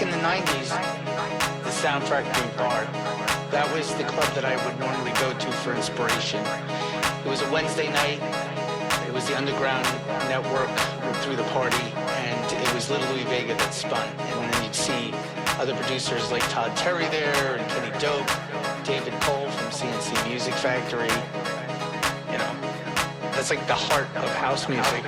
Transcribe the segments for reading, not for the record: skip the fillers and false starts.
back in the 90s, the soundtrack being Bar, that was the club that I would normally go to for inspiration. It was a Wednesday night. It was the underground network through the party, and it was Little Louie Vega that spun. And then you'd see other producers like Todd Terry there, and Kenny Dope, David Cole from CNC Music Factory. You know, that's like the heart of house music.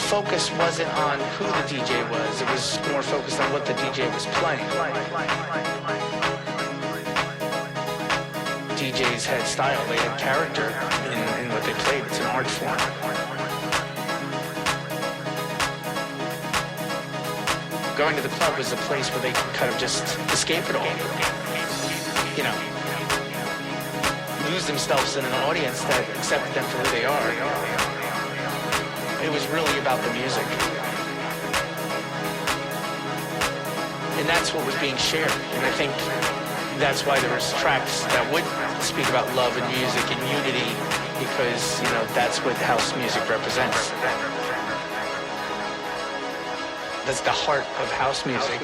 Focus wasn't on who the DJ was, it was more focused on what the DJ was playing. DJs had style, they had character in what they played. It's an art form. Going to the club was a place where they could kind of just escape it all. You know, lose themselves in an audience that accepted them for who they are. It was really about the music. And that's what was being shared. And I think that's why there was tracks that would speak about love and music and unity, because, you know, that's what house music represents. That's the heart of house music.